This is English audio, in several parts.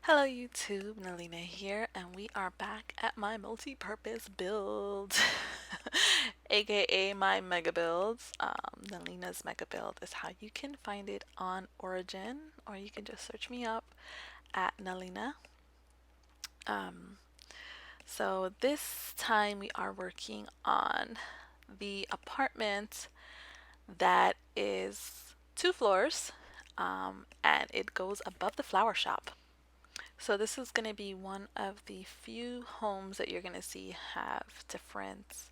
Hello YouTube, Nalina here, and we are back at my multi-purpose build, aka my mega builds. Nalina's mega build is how you can find it on Origin, or you can just search me up at Nalina. Um, so this time we are working on the apartment that is 2 floors, and it goes above the flower shop. So this is going to be one of the few homes that you're going to see have different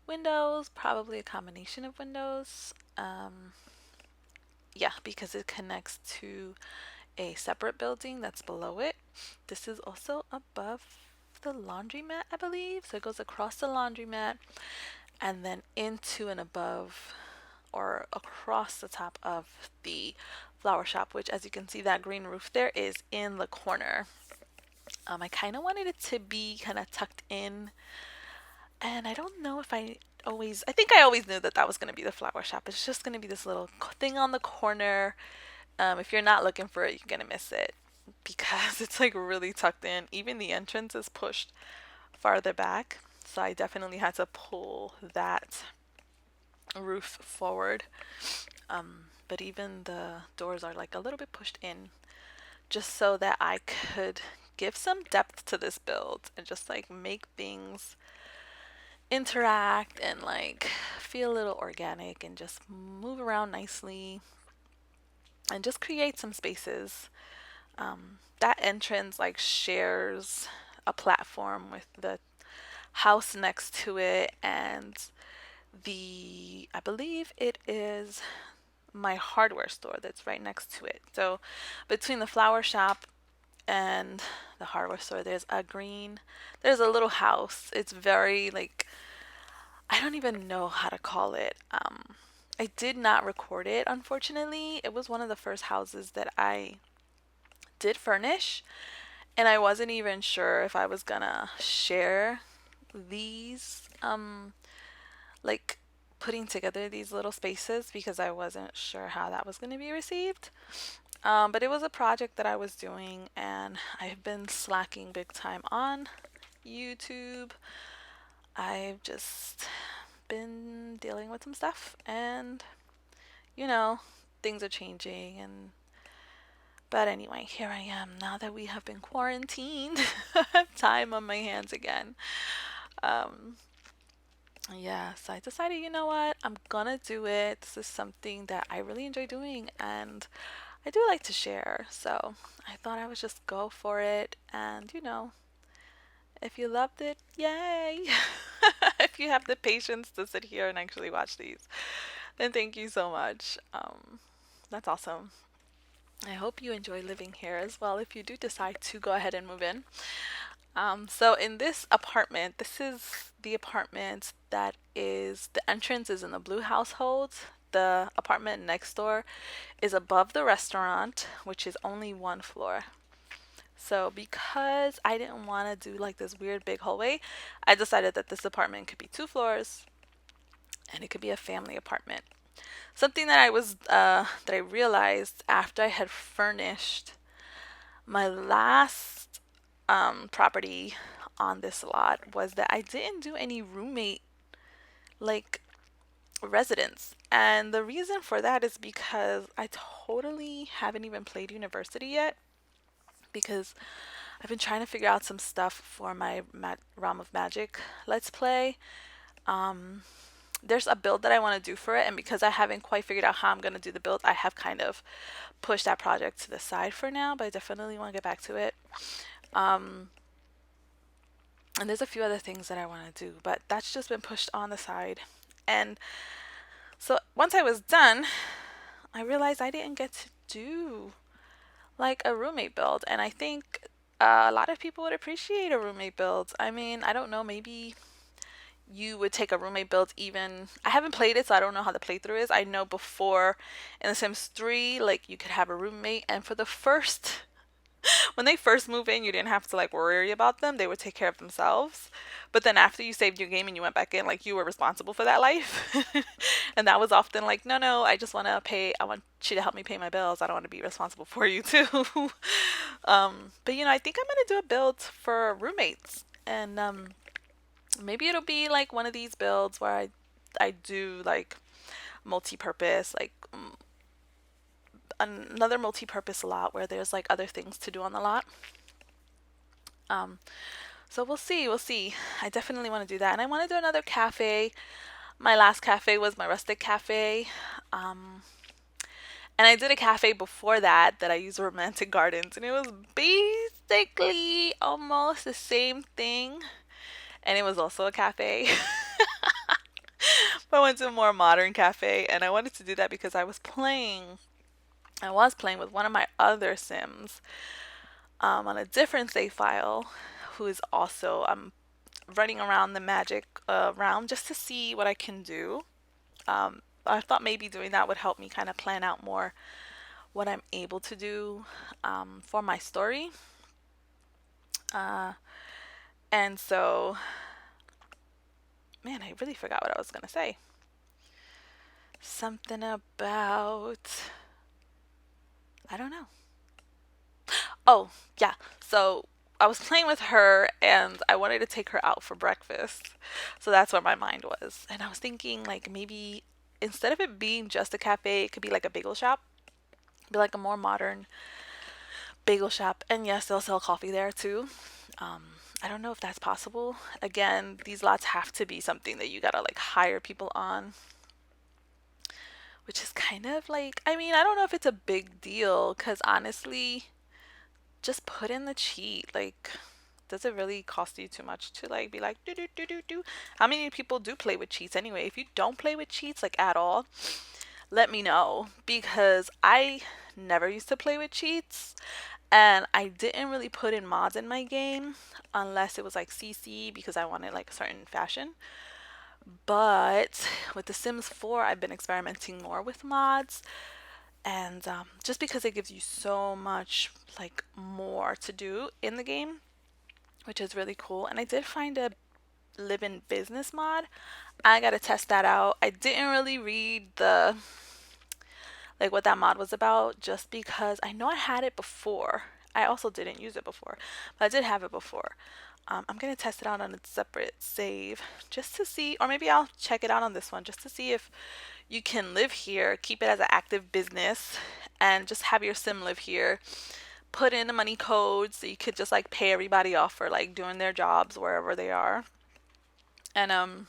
windows, probably a combination of windows. Yeah, because it connects to a separate building that's below it. This is also above the laundromat, I believe. So it goes across the laundromat and then into and above or across the top of the flower shop, which, as you can see, that green roof there is in the corner. I kind of wanted it to be kind of tucked in, and I don't know if I think I always knew that that was going to be the flower shop. It's just going to be this little thing on the corner. If you're not looking for it, you're going to miss it because it's like really tucked in. Even the entrance is pushed farther back. So I definitely had to pull that roof forward. But even the doors are like a little bit pushed in just so that I could give some depth to this build and just like make things interact and like feel a little organic and just move around nicely and just create some spaces. That entrance like shares a platform with the house next to it, and I believe it is my hardware store that's right next to it. So between the flower shop and the hardware store, there's a little house. It's very like, I don't even know how to call it. I did not record it, unfortunately. It was one of the first houses that I did furnish, and I wasn't even sure if I was gonna share these, like putting together these little spaces because I wasn't sure how that was gonna be received. But it was a project that I was doing, and I've been slacking big time on YouTube. I've just been dealing with some stuff, and you know, things are changing. And but anyway, here I am now that we have been quarantined. I have time on my hands again. um yeah, so I decided, you know what, I'm gonna do it. This is something that I really enjoy doing, and I do like to share, so I thought I would just go for it. And if you loved it, yay. If you have the patience to sit here and actually watch these, then thank you so much. That's awesome. I hope you enjoy living here as well if you do decide to go ahead and move in. So in this apartment, this is the apartment that is, the entrance is in the blue household. The apartment next door is above the restaurant, which is only 1 floor. So because I didn't want to do like this weird big hallway, I decided that this apartment could be 2 floors and it could be a family apartment. Something that I realized after I had furnished my last property on this lot was that I didn't do any roommate like residence. And the reason for that is because I totally haven't even played University yet, because I've been trying to figure out some stuff for my Realm of Magic Let's Play. Um, there's a build that I want to do for it, and because I haven't quite figured out how I'm going to do the build, I have kind of pushed that project to the side for now, but I definitely want to get back to it. Um, and there's a few other things that I want to do, but that's just been pushed on the side. And so once I was done, I realized I didn't get to do like a roommate build, and I think a lot of people would appreciate a roommate build. I mean, I don't know, maybe you would take a roommate build. Even I haven't played it, so I don't know how the playthrough is. I know before in The Sims 3, like you could have a roommate, and for the first when they first move in, you didn't have to like worry about them. They would take care of themselves. But then after you saved your game and you went back in, like you were responsible for that life. And that was often like, no, I just want to pay. I want you to help me pay my bills. I don't want to be responsible for you too. But I think I'm gonna do a build for roommates, and maybe it'll be like one of these builds where I do like multi-purpose, like another multi-purpose lot where there's like other things to do on the lot. Um, so we'll see, we'll see. I definitely want to do that, and I want to do another cafe. My last cafe was my rustic cafe. Um, and I did a cafe before that I used romantic gardens, and it was basically almost the same thing. And it was also a cafe. But I went to a more modern cafe, and I wanted to do that because I was playing with one of my other Sims on a different save file, who is also running around the magic realm just to see what I can do. I thought maybe doing that would help me kind of plan out more what I'm able to do for my story. Uh, and so, man, I really forgot what I was going to say. Something about, I don't know. Oh, yeah. So I was playing with her and I wanted to take her out for breakfast. So that's where my mind was. And I was thinking, like, maybe instead of it being just a cafe, it could be like a bagel shop, be like a more modern bagel shop. And yes, they'll sell coffee there too. Um, I don't know if that's possible. Again, these lots have to be something that you gotta like hire people on, which is kind of like, I mean, I don't know if it's a big deal because honestly, just put in the cheat. Like, does it really cost you too much to like be like do do do do do? How many people do play with cheats anyway? If you don't play with cheats like at all, let me know because I never used to play with cheats and I didn't really put in mods in my game unless it was like CC because I wanted like a certain fashion. But with The Sims 4, I've been experimenting more with mods and just because it gives you so much like more to do in the game, which is really cool. And I did find a live in business mod. I gotta test that out. I didn't really read the like what that mod was about just because I know I had it before. I also didn't use it before, but I did have it before. I'm gonna test it out on a separate save just to see, or maybe I'll check it out on this one just to see if you can live here, keep it as an active business, and just have your sim live here. Put in the money code so you could just like pay everybody off for like doing their jobs wherever they are. And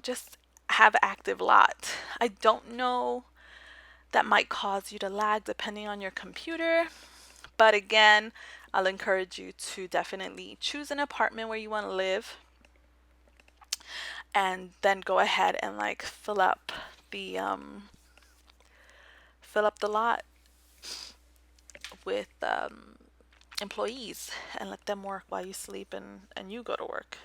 just have active lot. I don't know, that might cause you to lag depending on your computer. But again, I'll encourage you to definitely choose an apartment where you want to live and then go ahead and like the lot with employees and let them work while you sleep and you go to work.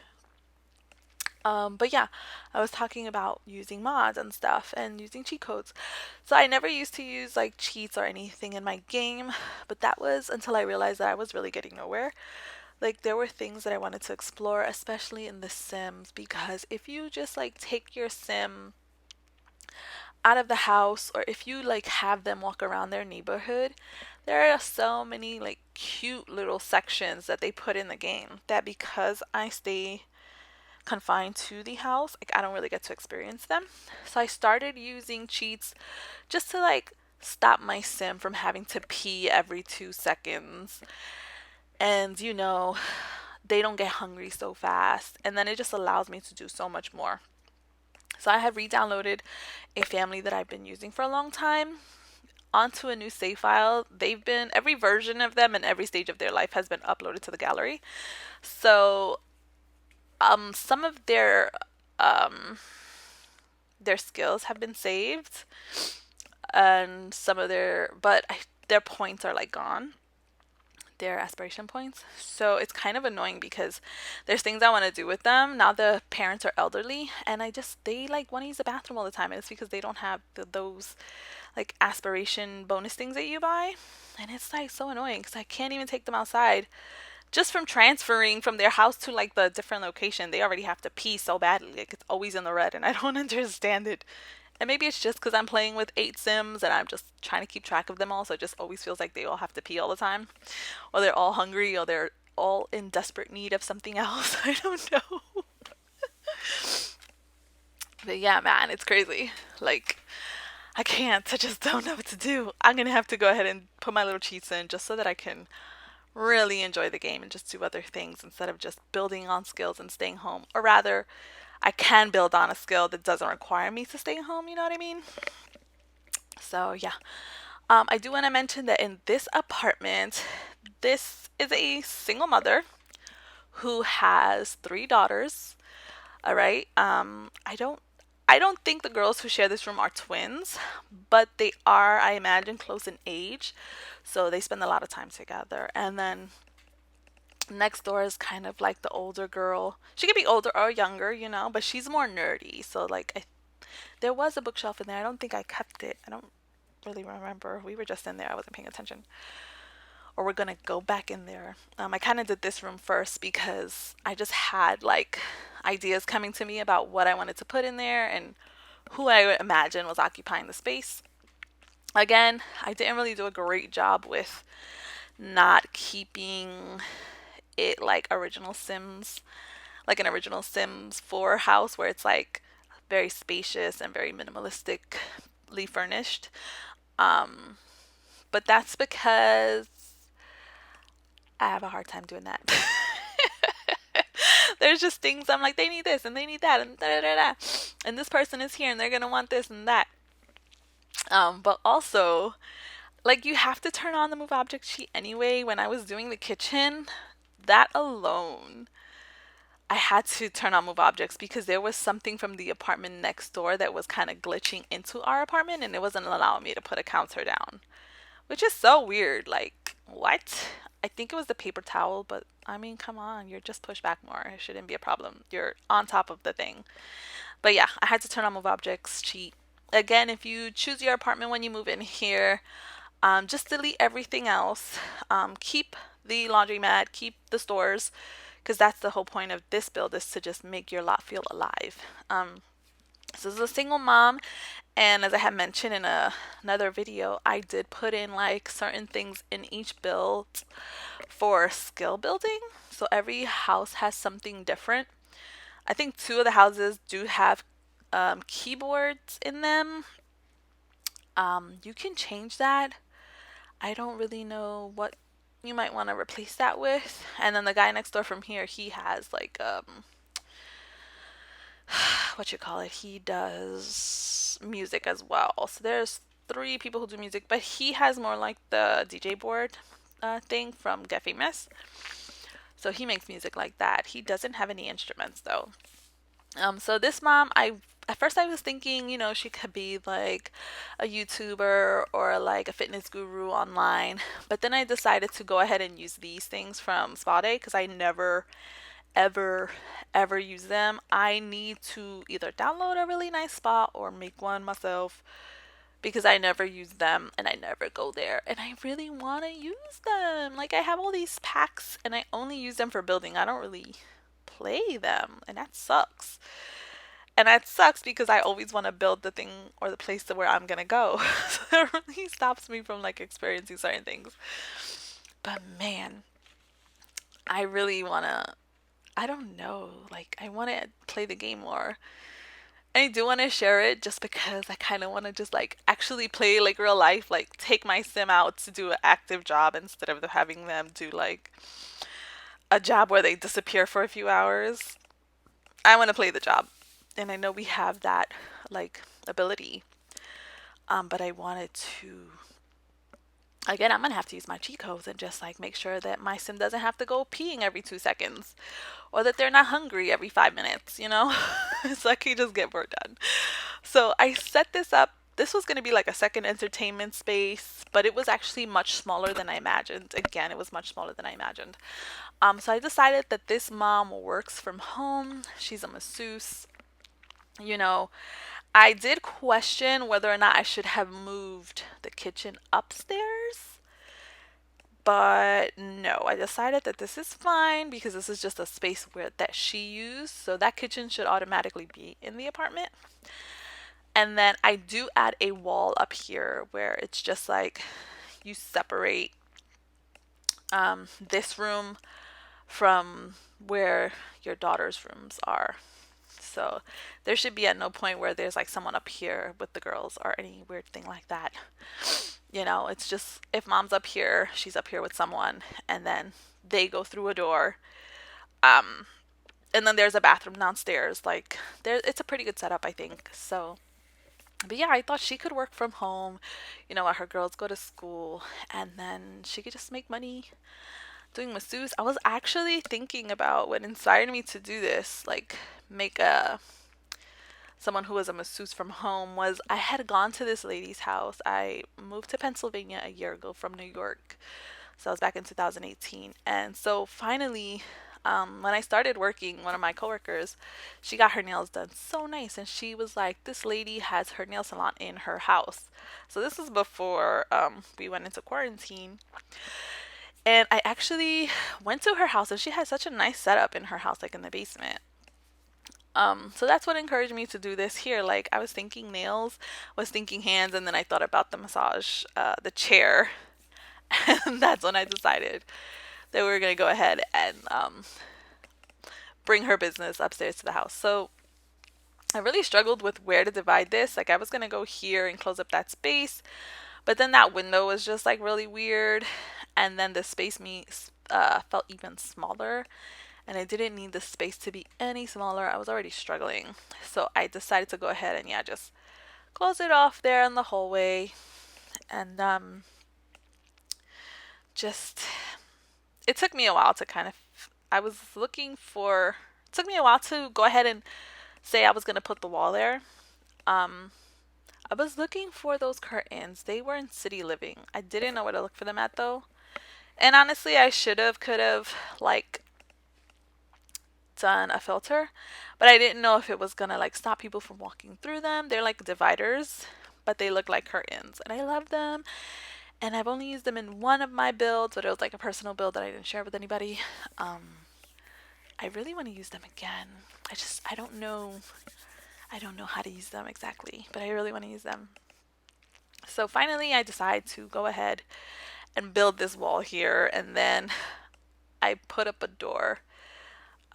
But yeah, I was talking about using mods and stuff and using cheat codes. So I never used to use like cheats or anything in my game, but that was until I realized that I was really getting nowhere. Like there were things that I wanted to explore, especially in The Sims, because if you just like take your sim out of the house or if you like have them walk around their neighborhood, there are so many like cute little sections that they put in the game that because I stay confined to the house, like I don't really get to experience them. So I started using cheats just to like stop my sim from having to pee every 2 seconds. And they don't get hungry so fast. And then it just allows me to do so much more. So I have re-downloaded a family that I've been using for a long time onto a new save file. Every version of them and every stage of their life has been uploaded to the gallery. So some of their skills have been saved and some of their points are like gone, their aspiration points. So it's kind of annoying because there's things I want to do with them. Now the parents are elderly and they like want to use the bathroom all the time, and it's because they don't have those like aspiration bonus things that you buy. And it's like so annoying because I can't even take them outside just from transferring from their house to like the different location. They already have to pee so badly, like it's always in the red, and I don't understand it And maybe it's just because I'm playing with 8 Sims and I'm just trying to keep track of them all, so it just always feels like they all have to pee all the time, or they're all hungry, or they're all in desperate need of something else. I don't know. But yeah, man, it's crazy. Like, I can't. I just don't know what to do. I'm gonna have to go ahead and put my little cheats in just so that I can really enjoy the game and just do other things instead of just building on skills and staying home. Or rather, I can build on a skill that doesn't require me to stay home, you know what I mean? So, yeah. I do want to mention that in this apartment, this is a single mother who has 3 daughters. All right. I don't think the girls who share this room are twins, but they are, I imagine, close in age. So they spend a lot of time together. And then next door is kind of like the older girl. She could be older or younger, but she's more nerdy. So like there was a bookshelf in there. I don't think I kept it. I don't really remember. We were just in there. I wasn't paying attention. Or we're gonna go back in there. I kind of did this room first because I just had like ideas coming to me about what I wanted to put in there and who I would imagine was occupying the space. Again, I didn't really do a great job with not keeping it like an original Sims 4 house where it's like very spacious and very minimalistically furnished. Um, but that's because I have a hard time doing that. There's just things I'm like, they need this and they need that and da da da da. And this person is here and they're gonna want this and that. But also, like, you have to turn on the move object sheet anyway. When I was doing the kitchen, that alone, I had to turn on move objects because there was something from the apartment next door that was kind of glitching into our apartment and it wasn't allowing me to put a counter down, which is so weird. Like, what? I think it was the paper towel, but I mean, come on, you're just pushed back more. It shouldn't be a problem. You're on top of the thing. But yeah, I had to turn on move objects cheat. Again, if you choose your apartment when you move in here, just delete everything else. Keep the laundromat, keep the stores, because that's the whole point of this build is to just make your lot feel alive. So this is a single mom, and as I had mentioned in another video, I did put in like certain things in each build for skill building. So every house has something different. I think 2 of the houses do have keyboards in them. You can change that. I don't really know what you might want to replace that with. And then the guy next door from here, he has like what you call it? He does music as well. So there's 3 people who do music, but he has more like the DJ board thing from Get Famous. So he makes music like that. He doesn't have any instruments though. So this mom, at first I was thinking, she could be like a YouTuber or like a fitness guru online. But then I decided to go ahead and use these things from Spa Day because I never, ever, ever use them. I need to either download a really nice spa or make one myself because I never use them and I never go there. And I really want to use them. Like, I have all these packs and I only use them for building. I don't really play them, and that sucks. And that sucks because I always want to build the thing or the place to where I'm gonna go. So it really stops me from like experiencing certain things. But man, I really wanna, I don't know, like I wanna play the game more. And I do want to share it just because I kind of want to just like actually play like real life, like take my sim out to do an active job instead of having them do like a job where they disappear for a few hours. I want to play the job. And I know we have that like ability. But I wanted to, again, I'm gonna have to use my cheat codes and just like make sure that my sim doesn't have to go peeing every 2 seconds or that they're not hungry every 5 minutes. So I can just get work done. So I set this up. This was going to be like a second entertainment space, but it was actually much smaller than I imagined. Again, it was much smaller than I imagined. So I decided that this mom works from home. She's a masseuse. You know, I did question whether or not I should have moved the kitchen upstairs, but no, I decided that this is fine because this is just a space where that she used, so that kitchen should automatically be in the apartment. And then I do add a wall up here where it's just like you separate this room from where your daughter's rooms are. So there should be at no point where there's like someone up here with the girls or any weird thing like that. You know, it's just if mom's up here, she's up here with someone, and then they go through a door. Um, and then there's a bathroom downstairs. Like there, it's a pretty good setup, I think. So, but yeah, I thought she could work from home, while her girls go to school, and then she could just make money doing masseuse. I was actually thinking about what inspired me to do this, like make a someone who was a masseuse from home, was I had gone to this lady's house. I moved to Pennsylvania a year ago from New York. So I was back in 2018. And so finally, when I started working, one of my coworkers, she got her nails done so nice. And she was like, this lady has her nail salon in her house. So this is before we went into quarantine. And I actually went to her house, and she had such a nice setup in her house, like in the basement. So that's what encouraged me to do this here. Like I was thinking nails, was thinking hands, and then I thought about the massage, the chair, and that's when I decided that we were gonna go ahead and bring her business upstairs to the house. So I really struggled with where to divide this. Like I was gonna go here and close up that space, but then that window was just like really weird, and then the space felt even smaller, and I didn't need the space to be any smaller. I was already struggling. So I decided to go ahead and yeah, just close it off there in the hallway. And just it took me a while to kind of I was looking for it took me a while to go ahead and say I was going to put the wall there. Um I was looking for those curtains. They were in City Living. I didn't know where to look for them at though. And honestly, I could have like done a filter, but I didn't know if it was gonna like stop people from walking through them. They're like dividers, but they look like curtains, and I love them. And I've only used them in one of my builds, but it was like a personal build that I didn't share with anybody. I really want to use them again. I don't know how to use them exactly, but I really want to use them. So finally I decide to go ahead and build this wall here, and then I put up a door.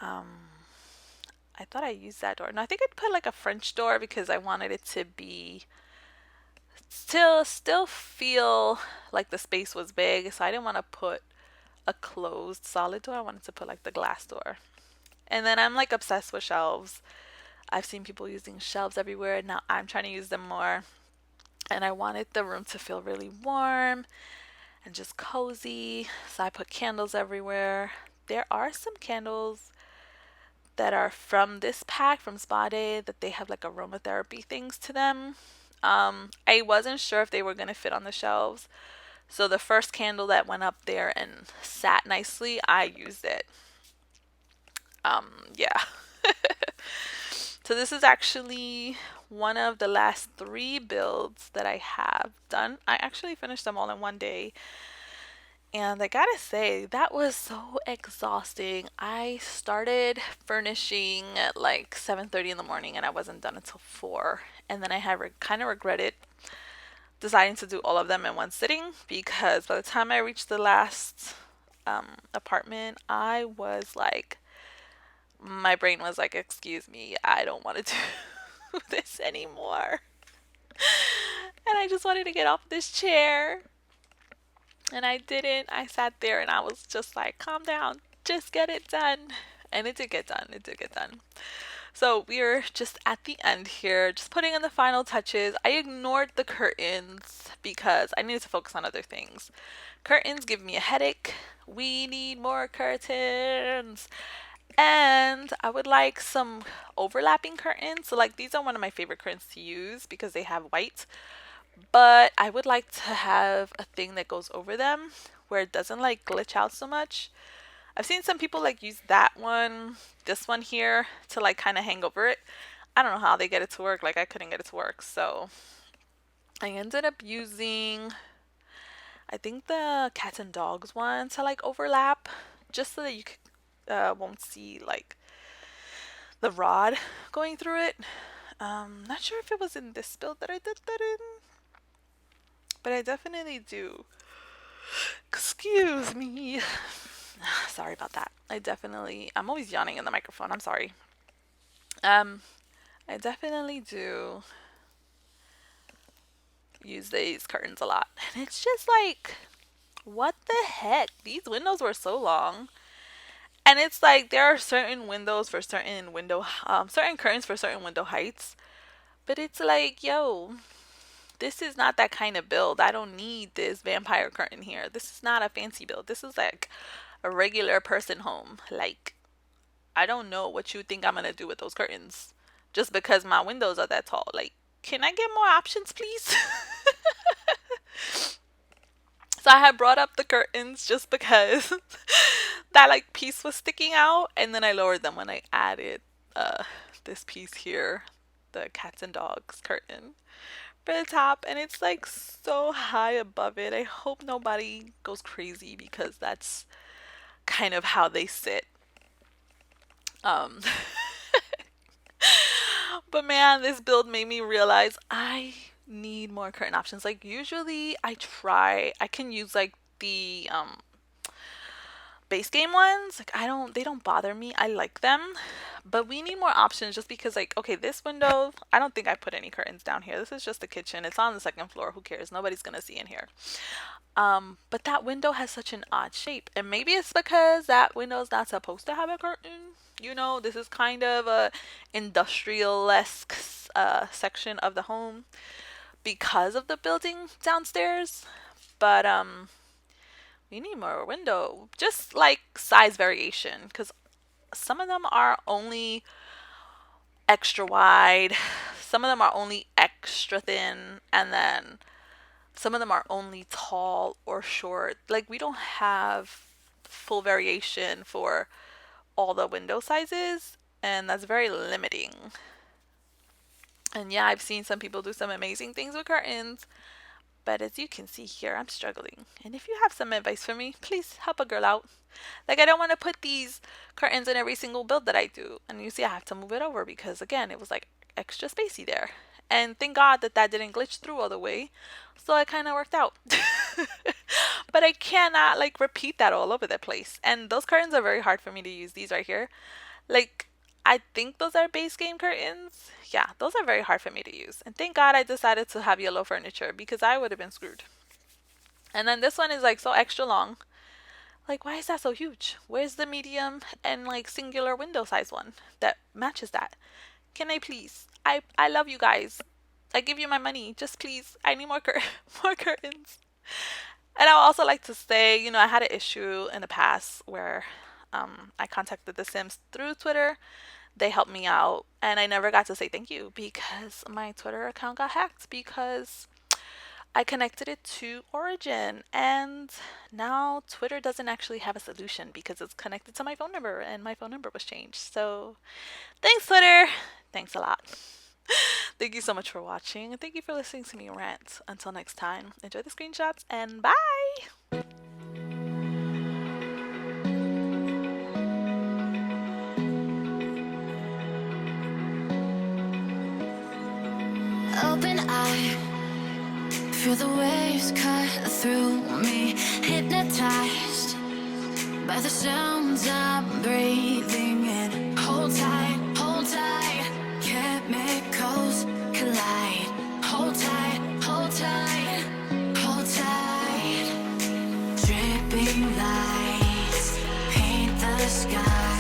I thought I used that door. No, I think I'd put like a French door because I wanted it to be still feel like the space was big. So I didn't want to put a closed solid door. I wanted to put like the glass door. And then I'm like obsessed with shelves. I've seen people using shelves everywhere. Now I'm trying to use them more. And I wanted the room to feel really warm and just cozy. So I put candles everywhere. There are some candles that are from this pack from Spa Day that they have like aromatherapy things to them. I wasn't sure if they were gonna fit on the shelves, so the first candle that went up there and sat nicely, I used it. Yeah. So this is actually one of the last 3 builds that I have done. I actually finished them all in one day. And I gotta say, that was so exhausting. I started furnishing at like 7:30 in the morning, and I wasn't done until 4. And then I had kind of regretted deciding to do all of them in one sitting, because by the time I reached the last apartment, I was like, my brain was like, excuse me, I don't want to do this anymore. And I just wanted to get off this chair. And I didn't. I sat there and I was just like, calm down, just get it done. And it did get done. It did get done. So we're just at the end here, just putting in the final touches. I ignored the curtains because I needed to focus on other things. Curtains give me a headache. We need more curtains. And I would like some overlapping curtains. So like these are one of my favorite curtains to use because they have white. But I would like to have a thing that goes over them where it doesn't like glitch out so much. I've seen some people like use that one, this one here, to like kind of hang over it. I don't know how they get it to work. Like I couldn't get it to work. So I ended up using, I think the cats and dogs one to like overlap, just so that you won't see like the rod going through it. Not sure if it was in this build that I did that in, but I definitely do. Excuse me. Sorry about that. I'm always yawning in the microphone. I'm sorry. I definitely do use these curtains a lot. And it's just like, what the heck? These windows were so long. And it's like there are certain windows for certain curtains for certain window heights. But it's like, yo, this is not that kind of build. I don't need this vampire curtain here. This is not a fancy build. This is like a regular person home. Like, I don't know what you think I'm gonna do with those curtains just because my windows are that tall. Like, can I get more options, please? So I had brought up the curtains just because that like piece was sticking out, and then I lowered them when I added uh this piece here, the cats and dogs curtain for the top, and it's like so high above it. I hope nobody goes crazy because that's kind of how they sit. Um but man, this build made me realize I need more curtain options. Like usually I can use like the base game ones. Like they don't bother me. I like them. But we need more options just because like okay, this window, I don't think I put any curtains down here. This is just the kitchen. It's on the second floor. Who cares? Nobody's gonna see in here. But that window has such an odd shape. And maybe it's because that window is not supposed to have a curtain. You know, this is kind of a industrial-esque section of the home because of the building downstairs. But we need more window, just like size variation, because some of them are only extra wide, some of them are only extra thin, and then some of them are only tall or short. Like we don't have full variation for all the window sizes, and that's very limiting. And yeah, I've seen some people do some amazing things with curtains, but as you can see here, I'm struggling. And if you have some advice for me, please help a girl out. Like I don't want to put these curtains in every single build that I do. And you see I have to move it over because again, it was like extra spacey there. And thank God that that didn't glitch through all the way. So it kind of worked out. But I cannot like repeat that all over the place. And those curtains are very hard for me to use. These right here. Like I think those are base game curtains. Yeah, those are very hard for me to use. And thank God I decided to have yellow furniture because I would have been screwed. And then this one is like so extra long. Like, why is that so huge? Where's the medium and like singular window size one that matches that? Can I please? I love you guys. I give you my money. Just please, I need more more curtains. And I would also like to say, you know, I had an issue in the past where I contacted The Sims through Twitter. They helped me out, and I never got to say thank you because my Twitter account got hacked because I connected it to Origin, and now Twitter doesn't actually have a solution because it's connected to my phone number, and my phone number was changed. So, thanks, Twitter. Thanks a lot. Thank you so much for watching, and thank you for listening to me rant. Until next time, enjoy the screenshots, and bye! Open eye, feel the waves cut through me, hypnotized by the sounds I'm breathing in. Hold tight, chemicals collide. Hold tight, hold tight, hold tight. Dripping lights paint the sky.